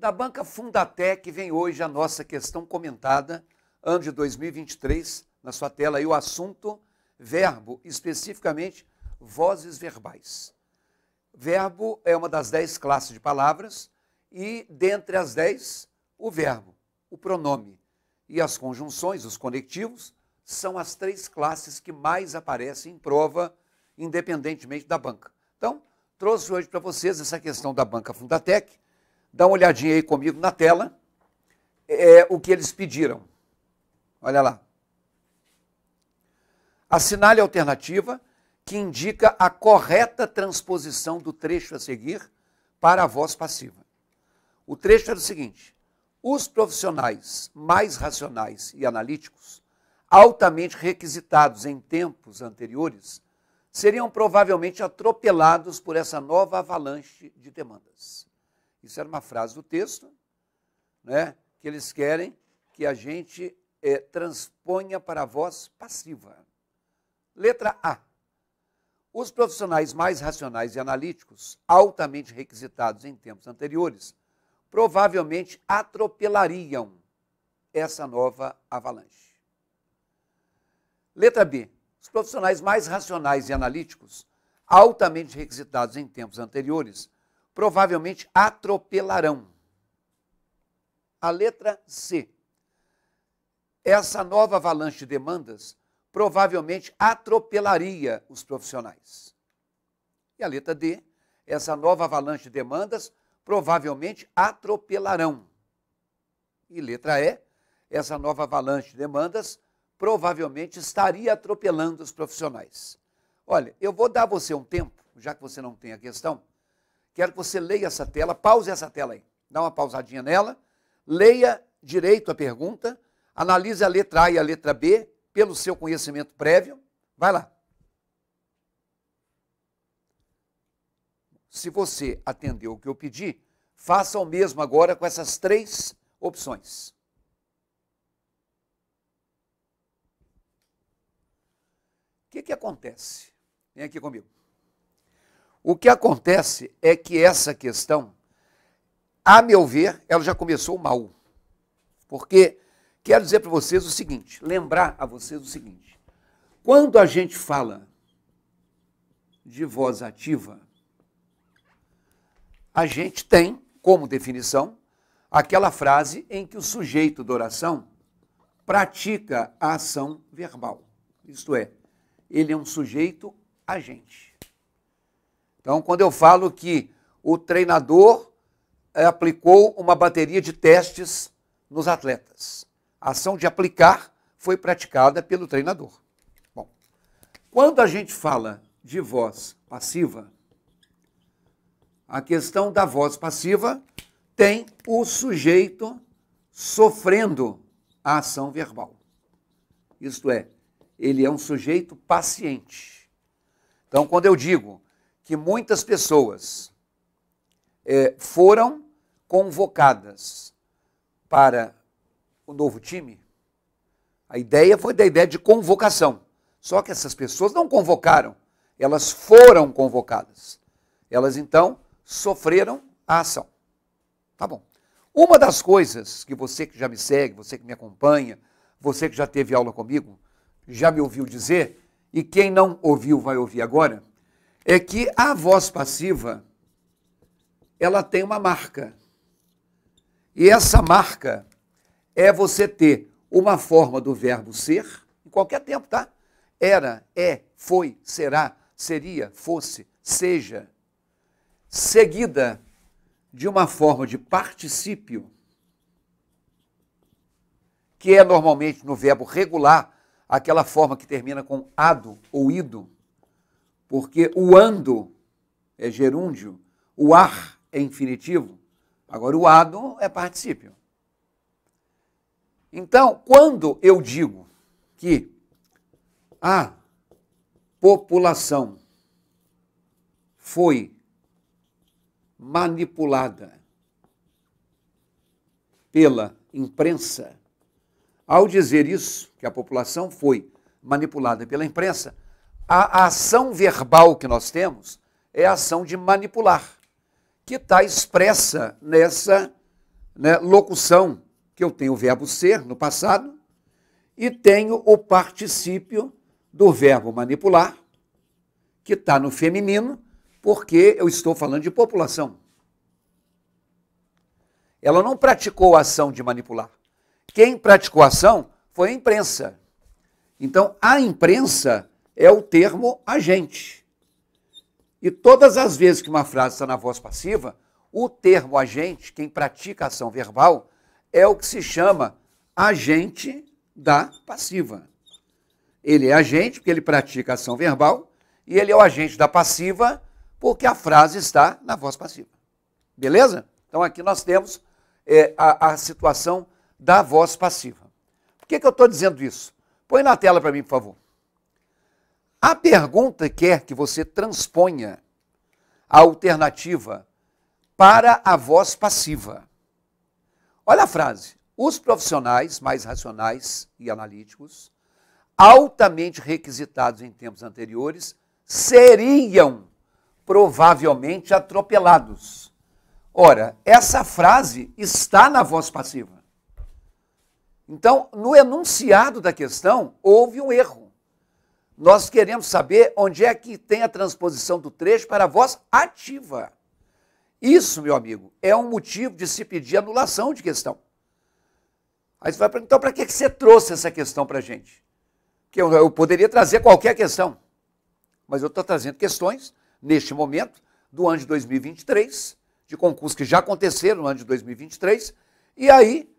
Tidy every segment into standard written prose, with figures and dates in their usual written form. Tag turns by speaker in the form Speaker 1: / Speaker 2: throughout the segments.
Speaker 1: Da banca Fundatec vem hoje a nossa questão comentada, ano de 2023, na sua tela aí o assunto verbo, especificamente vozes verbais. Verbo é uma das 10 classes de palavras e, dentre as 10, o verbo, o pronome e as conjunções, os conectivos, são as 3 classes que mais aparecem em prova, independentemente da banca. Então, trouxe hoje para vocês essa questão da banca Fundatec. Dá uma olhadinha aí comigo na tela, o que eles pediram. Olha lá. Assinale a alternativa que indica a correta transposição do trecho a seguir para a voz passiva. O trecho era o seguinte: os profissionais mais racionais e analíticos, altamente requisitados em tempos anteriores, seriam provavelmente atropelados por essa nova avalanche de demandas. Isso era uma frase do texto, né, que eles querem que a gente transponha para a voz passiva. Letra A. Os profissionais mais racionais e analíticos, altamente requisitados em tempos anteriores, provavelmente atropelariam essa nova avalanche. Letra B. Os profissionais mais racionais e analíticos, altamente requisitados em tempos anteriores, provavelmente atropelarão. A letra C. Essa nova avalanche de demandas provavelmente atropelaria os profissionais. E a letra D. Essa nova avalanche de demandas provavelmente atropelarão. E letra E. Essa nova avalanche de demandas provavelmente estaria atropelando os profissionais. Olha, eu vou dar a você um tempo, já que você não tem a questão. Quero que você leia essa tela, pause essa tela aí, dá uma pausadinha nela, leia direito a pergunta, analise a letra A e a letra B pelo seu conhecimento prévio. Vai lá. Se você atendeu o que eu pedi, faça o mesmo agora com essas 3 opções. O que acontece? Vem aqui comigo. O que acontece é que essa questão, a meu ver, ela já começou mal. Porque quero dizer para vocês o seguinte, lembrar a vocês o seguinte: quando a gente fala de voz ativa, a gente tem como definição aquela frase em que o sujeito da oração pratica a ação verbal. Isto é, ele é um sujeito agente. Então, quando eu falo que o treinador aplicou uma bateria de testes nos atletas, a ação de aplicar foi praticada pelo treinador. Bom, quando a gente fala de voz passiva, a questão da voz passiva tem o sujeito sofrendo a ação verbal. Isto é, ele é um sujeito paciente. Então, quando eu digo que muitas pessoas foram convocadas para o novo time, a ideia foi da ideia de convocação. Só que essas pessoas não convocaram, elas foram convocadas. Elas, então, sofreram a ação. Tá bom. Uma das coisas que você que já me segue, você que me acompanha, você que já teve aula comigo, já me ouviu dizer, e quem não ouviu vai ouvir agora, é que a voz passiva, ela tem uma marca. E essa marca é você ter uma forma do verbo ser, em qualquer tempo, tá? Era, é, foi, será, seria, fosse, seja, seguida de uma forma de particípio, que é normalmente no verbo regular, aquela forma que termina com ado ou ido, porque o ando é gerúndio, o ar é infinitivo, agora o ado é particípio. Então, quando eu digo que a população foi manipulada pela imprensa, ao dizer isso, que a população foi manipulada pela imprensa, a ação verbal que nós temos é a ação de manipular, que está expressa nessa né, locução, que eu tenho o verbo ser no passado, e tenho o particípio do verbo manipular, que está no feminino, porque eu estou falando de população. Ela não praticou a ação de manipular. Quem praticou a ação foi a imprensa. Então, a imprensa é o termo agente. E todas as vezes que uma frase está na voz passiva, o termo agente, quem pratica a ação verbal, é o que se chama agente da passiva. Ele é agente porque ele pratica a ação verbal e ele é o agente da passiva porque a frase está na voz passiva. Beleza? Então aqui nós temos a situação da voz passiva. Por que eu estou dizendo isso? Põe na tela para mim, por favor. A pergunta quer que você transponha a alternativa para a voz passiva. Olha a frase. Os profissionais mais racionais e analíticos, altamente requisitados em tempos anteriores, seriam provavelmente atropelados. Ora, essa frase está na voz passiva. Então, no enunciado da questão, houve um erro. Nós queremos saber onde é que tem a transposição do trecho para a voz ativa. Isso, meu amigo, é um motivo de se pedir anulação de questão. Aí você vai perguntar, então para que você trouxe essa questão para a gente? Porque eu poderia trazer qualquer questão, mas eu estou trazendo questões, neste momento, do ano de 2023, de concursos que já aconteceram no ano de 2023, e aí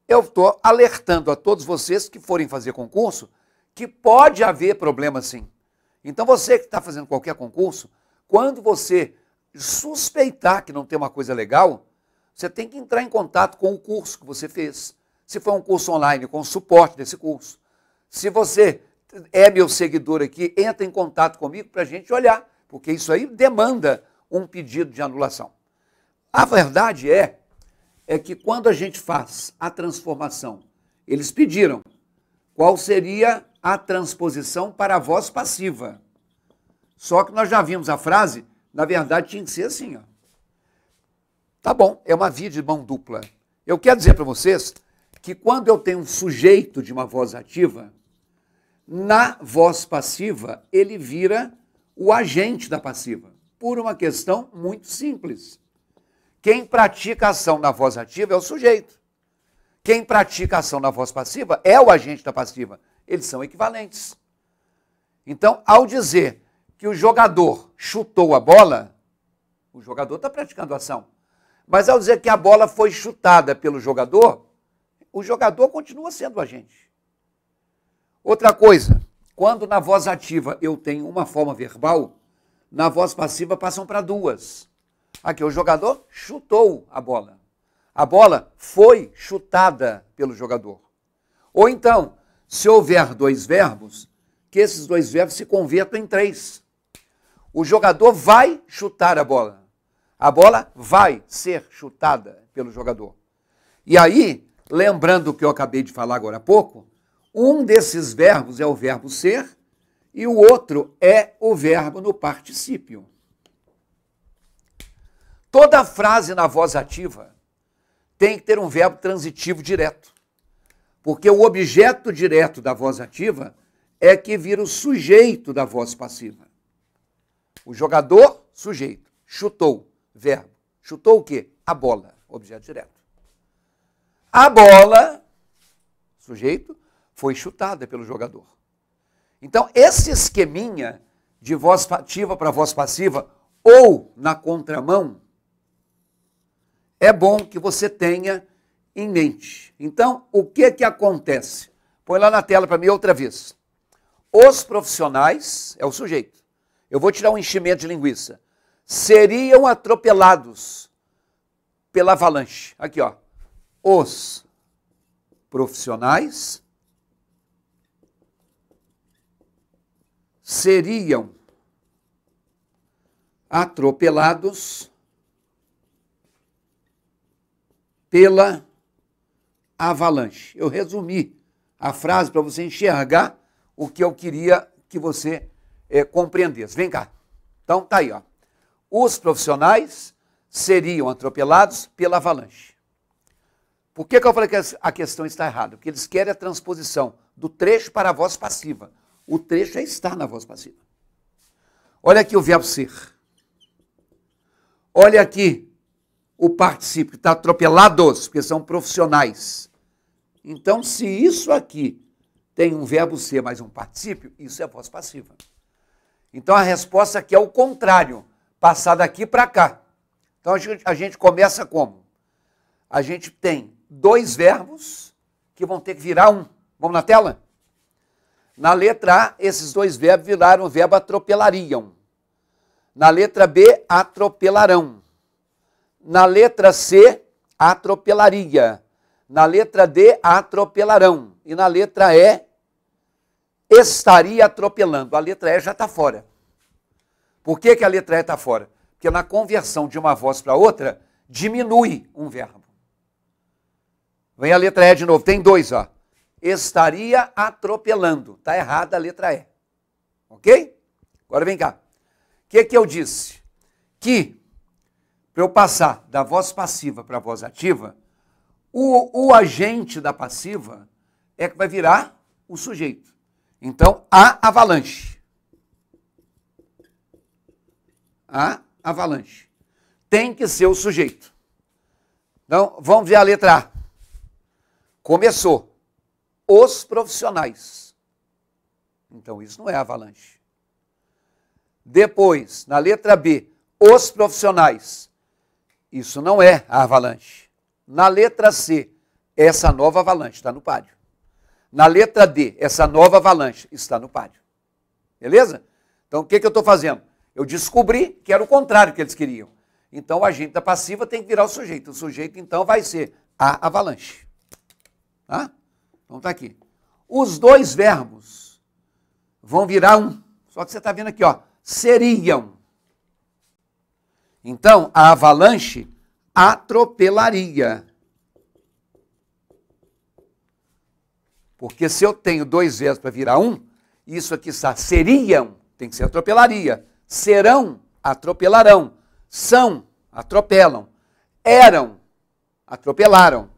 Speaker 1: eu estou alertando a todos vocês que forem fazer concurso que pode haver problema sim. Então você que está fazendo qualquer concurso, quando você suspeitar que não tem uma coisa legal, você tem que entrar em contato com o curso que você fez. Se for um curso online, com o suporte desse curso. Se você é meu seguidor aqui, entra em contato comigo para a gente olhar, porque isso aí demanda um pedido de anulação. A verdade é que quando a gente faz a transformação, eles pediram qual seria a transposição para a voz passiva. Só que nós já vimos a frase, na verdade tinha que ser assim, ó. Tá bom, é uma via de mão dupla. Eu quero dizer para vocês que quando eu tenho um sujeito de uma voz ativa, na voz passiva ele vira o agente da passiva, por uma questão muito simples. Quem pratica a ação na voz ativa é o sujeito. Quem pratica a ação na voz passiva é o agente da passiva. Eles são equivalentes. Então, ao dizer que o jogador chutou a bola, o jogador está praticando a ação. Mas ao dizer que a bola foi chutada pelo jogador, o jogador continua sendo o agente. Outra coisa, quando na voz ativa eu tenho uma forma verbal, na voz passiva passam para duas. Aqui o jogador chutou a bola. A bola foi chutada pelo jogador. Ou então, se houver dois verbos, que esses dois verbos se convertam em três. O jogador vai chutar a bola. A bola vai ser chutada pelo jogador. E aí, lembrando o que eu acabei de falar agora há pouco, um desses verbos é o verbo ser e o outro é o verbo no particípio. Toda frase na voz ativa tem que ter um verbo transitivo direto. Porque o objeto direto da voz ativa é que vira o sujeito da voz passiva. O jogador, sujeito. Chutou, verbo. Chutou o quê? A bola, objeto direto. A bola, sujeito, foi chutada pelo jogador. Então, esse esqueminha de voz ativa para voz passiva ou na contramão, é bom que você tenha em mente. Então, o que acontece? Põe lá na tela para mim outra vez. Os profissionais, é o sujeito. Eu vou tirar um enchimento de linguiça. Seriam atropelados pela avalanche. Aqui, ó. Os profissionais seriam atropelados pela avalanche. Eu resumi a frase para você enxergar o que eu queria que você compreendesse. Vem cá. Então, tá aí, ó. Os profissionais seriam atropelados pela avalanche. Por que eu falei que a questão está errada? Porque eles querem a transposição do trecho para a voz passiva. O trecho é estar na voz passiva. Olha aqui o verbo ser. Olha aqui o particípio, que está atropelados, porque são profissionais. Então, se isso aqui tem um verbo ser mais um particípio, isso é voz passiva. Então, a resposta aqui é o contrário, passar daqui para cá. Então, a gente começa como? A gente tem dois verbos que vão ter que virar um. Vamos na tela? Na letra A, esses dois verbos viraram o verbo atropelariam. Na letra B, atropelarão. Na letra C, atropelaria. Na letra D, atropelarão. E na letra E, estaria atropelando. A letra E já está fora. Por que a letra E está fora? Porque na conversão de uma voz para outra, diminui um verbo. Vem a letra E de novo, tem dois, ó. Estaria atropelando. Está errada a letra E. Ok? Agora vem cá. O que eu disse? Que, para eu passar da voz passiva para a voz ativa, o agente da passiva é que vai virar o sujeito. Então, a avalanche. A avalanche. Tem que ser o sujeito. Então, vamos ver a letra A. Começou. Os profissionais. Então, isso não é avalanche. Depois, na letra B, os profissionais. Isso não é a avalanche. Na letra C, essa nova avalanche está no páreo. Na letra D, essa nova avalanche está no páreo. Beleza? Então, o que eu estou fazendo? Eu descobri que era o contrário que eles queriam. Então, o agente da passiva tem que virar o sujeito. O sujeito, então, vai ser a avalanche. Tá? Então, está aqui. Os dois verbos vão virar um. Só que você está vendo aqui, ó. Seriam. Então, a avalanche atropelaria. Porque se eu tenho dois verbos para virar um, isso aqui está seriam, tem que ser atropelaria. Serão, atropelarão. São, atropelam. Eram, atropelaram.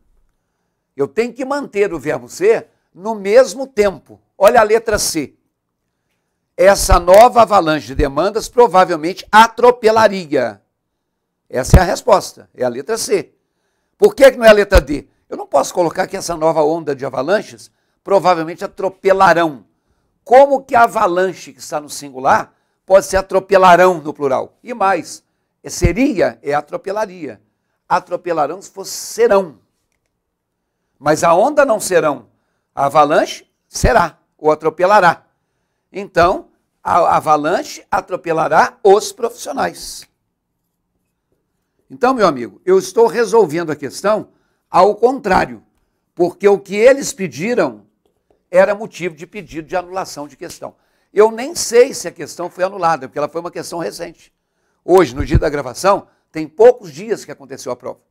Speaker 1: Eu tenho que manter o verbo ser no mesmo tempo. Olha a letra C. Essa nova avalanche de demandas provavelmente atropelaria. Essa é a resposta, é a letra C. Por que não é a letra D? Eu não posso colocar que essa nova onda de avalanches provavelmente atropelarão. Como que a avalanche que está no singular pode ser atropelarão no plural? E mais, seria é atropelaria. Atropelarão se fosse serão. Mas a onda não serão. A avalanche será ou atropelará. Então, a avalanche atropelará os profissionais. Então, meu amigo, eu estou resolvendo a questão ao contrário, porque o que eles pediram era motivo de pedido de anulação de questão. Eu nem sei se a questão foi anulada, porque ela foi uma questão recente. Hoje, no dia da gravação, tem poucos dias que aconteceu a prova.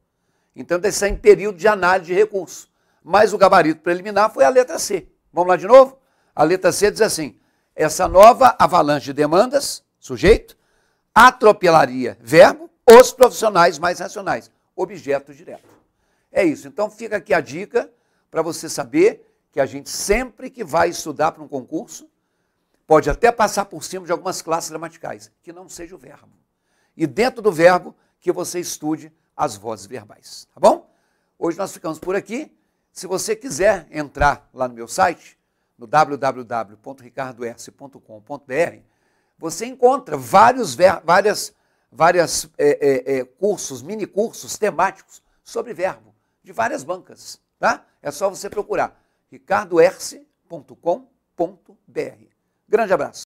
Speaker 1: Então, deve estar em período de análise de recurso. Mas o gabarito preliminar foi a letra C. Vamos lá de novo? A letra C diz assim: essa nova avalanche de demandas, sujeito, atropelaria, verbo, os profissionais mais racionais, objeto direto. É isso. Então fica aqui a dica para você saber que a gente sempre que vai estudar para um concurso, pode até passar por cima de algumas classes gramaticais, que não seja o verbo. E dentro do verbo, que você estude as vozes verbais. Tá bom? Hoje nós ficamos por aqui. Se você quiser entrar lá no meu site, no www.ricardoerce.com.br, você encontra vários cursos, mini cursos temáticos sobre verbo, de várias bancas. Tá? É só você procurar ricardoerce.com.br. Grande abraço.